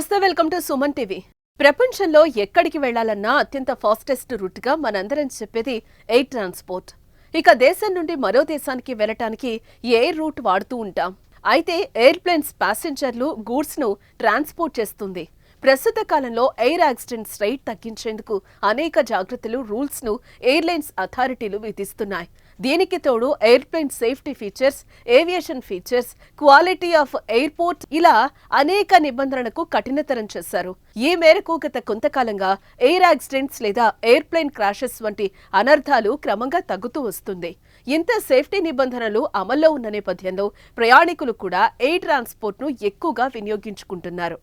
నమస్తే, welcome to Suman TV. ప్రపంచంలో ఎక్కడికి వెళ్లాలన్నా అత్యంత ఫాస్టెస్ట్ రూట్ గా మనందరం చెప్పేది ఎయిర్ ట్రాన్స్పోర్ట్. ఇక దేశం నుండి మరో దేశానికి వెళ్లటానికి ఎయిర్ రూట్ వాడుతూ ఉంటాం. అయితే ఎయిర్‌ప్లేన్స్ ప్యాసింజర్లు, గూడ్స్ ను ట్రాన్స్పోర్ట్ చేస్తుంది. ప్రస్తుత కాలంలో ఎయిర్ యాక్సిడెంట్స్ రేట్ తగ్గించేందుకు అనేక జాగ్రత్తలు, రూల్స్ ను ఎయిర్లైన్స్ అథారిటీలు విధిస్తున్నాయి. దీనికి తోడు airplane safety features, aviation features, quality of airport ఇలా అనేక నిబంధనలకు కఠినతరం చేశారు. ఈ మేరకు గత కొంతకాలంగా ఎయిర్ యాక్సిడెంట్స్ లేదా ఎయిర్‌ప్లేన్ క్రాషెస్ వంటి అనర్థాలు క్రమంగా తగ్గుతూ వస్తుంది. ఇంత సేఫ్టీ నిబంధనలు అమల్లో ఉన్న నేపథ్యంలో ప్రయాణికులు కూడా ఎయిర్ ట్రాన్స్పోర్ట్ ను ఎక్కువగా వినియోగించుకుంటున్నారు.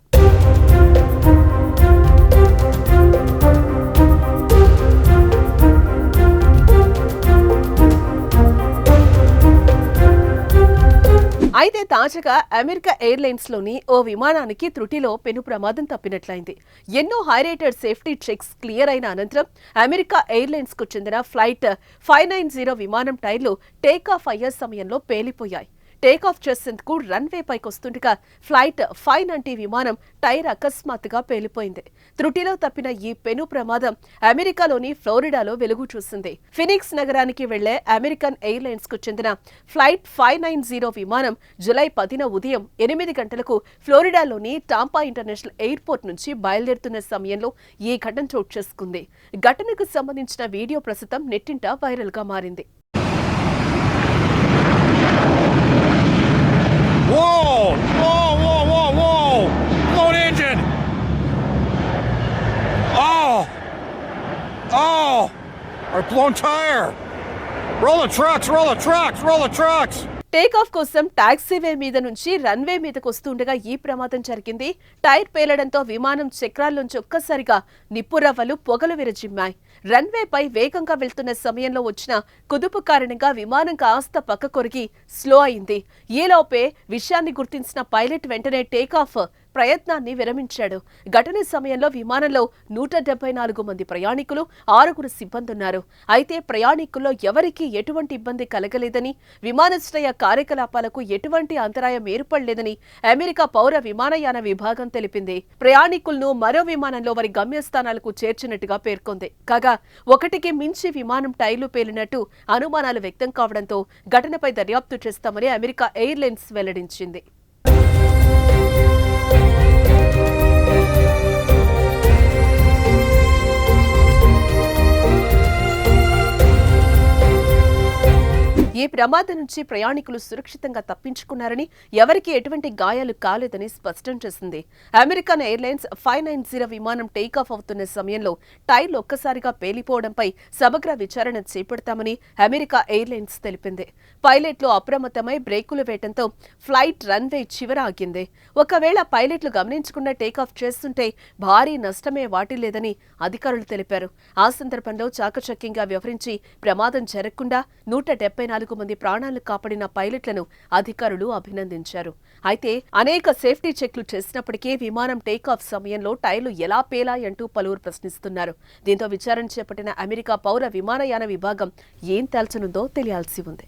అయితే తాజాగా అమెరికా ఎయిర్లైన్స్ లోని ఓ విమానానికి త్రుటిలో పెను ప్రమాదం తప్పినట్లయింది. ఎన్నో హైరేటెడ్ సేఫ్టీ చెక్స్ క్లియర్ అయిన అనంతరం అమెరికా ఎయిర్లైన్స్ కు చెందిన ఫ్లైట్ 590 విమానం టైర్లు టేకాఫ్ అయ్యే సమయంలో పేలిపోయాయి. టేకాఫ్ చేసేందుకు రన్వే పైకి వస్తుండగా ఫ్లైట్ 590 విమానం టైర్ అకస్మాత్తుగా పేలిపోయింది. త్రుటిలో తప్పిన ఈ పెను ప్రమాదం అమెరికాలోని ఫ్లోరిడాలో వెలుగు చూసింది. ఫినిక్స్ నగరానికి వెళ్లే అమెరికన్ ఎయిర్లైన్స్ కు చెందిన ఫ్లైట్ 590 విమానం జూలై 10న ఉదయం 8 గంటలకు ఫ్లోరిడాలోని టాంపా ఇంటర్నేషనల్ ఎయిర్పోర్ట్ నుంచి బయలుదేరుతున్న సమయంలో ఈ ఘటన చోటు చేసుకుంది. ఘటనకు సంబంధించిన వీడియో ప్రస్తుతం నెట్టింట వైరల్ గా మారింది. Whoa! Whoa, whoa, whoa, whoa! Blown engine! Oh! Oh! Our blown tire! Roll the trucks, roll the trucks, roll the trucks! Takeoff కోసం టాక్సీవే మీద నుంచి రన్వే మీదకు వస్తుండగా ఈ ప్రమాదం జరిగింది. టైర్ పేలడంతో విమానం చక్రాల్లోంచి ఒక్కసారిగా నిప్పురవ్వలు, పొగలు విరజిమ్మాయి. రన్వేపై వేగంగా వెళ్తున్న సమయంలో వచ్చిన కుదుపు కారణంగా విమానం కాస్త పక్క కొరిగి స్లో అయింది. ఈలోపే విషయాన్ని గుర్తించిన పైలట్ వెంటనే టేకాఫ్ ప్రయత్నాన్ని విరమించాడు. ఘటన సమయంలో విమానంలో 174 మంది ప్రయాణికులు, 6 సిబ్బంది ఉన్నారు. అయితే ప్రయాణికుల్లో ఎవరికీ ఎటువంటి ఇబ్బంది కలగలేదని, విమానాశ్రయ కార్యకలాపాలకు ఎటువంటి అంతరాయం ఏర్పడలేదని అమెరికా పౌర విమానయాన విభాగం తెలిపింది. ప్రయాణికులను మరో విమానంలో వారి గమ్యస్థానాలకు చేర్చినట్టుగా పేర్కొంది. కాగా ఒకటికి మించి విమానం టైర్లు పేలినట్టు అనుమానాలు వ్యక్తం కావడంతో ఘటనపై దర్యాప్తు చేస్తామని అమెరికా ఎయిర్లైన్స్ వెల్లడించింది. ఈ ప్రమాదం నుంచి ప్రయాణికులు సురక్షితంగా తప్పించుకున్నారని, ఎవరికీ ఎటువంటి గాయాలు కాలేదని స్పష్టం చేసింది. అమెరికన్ ఎయిర్లైన్స్ 590 విమానం టేకాఫ్ అవుతున్న సమయంలో టైర్లు ఒక్కసారిగా పేలిపోవడంపై సమగ్ర విచారణ చేపడతామని అమెరికా ఎయిర్లైన్స్ తెలిపింది. పైలట్లు అప్రమత్తమై బ్రేకులు వేయడంతో ఫ్లైట్ రన్వే చివర ఆగింది. ఒకవేళ పైలట్లు గమనించకుండా టేకాఫ్ చేస్తుంటే భారీ నష్టమే వాటిల్లేదని అధికారులు తెలిపారు. ఆ సందర్భంలో చాకచక్యంగా వ్యవహరించి ప్రమాదం జరగకుండా 174 మంది ప్రాణాలు కాపాడిన పైలట్లను అధికారులు అభినందించారు. అయితే అనేక సేఫ్టీ చెక్లు చేసినప్పటికీ విమానం టేకాఫ్ సమయంలో టైర్లు ఎలా పేలాయంటూ పలువురు ప్రశ్నిస్తున్నారు. దీంతో విచారణ చేపట్టిన అమెరికా పౌర విమానయాన విభాగం ఏం తేల్చనుందో తెలియాల్సి ఉంది.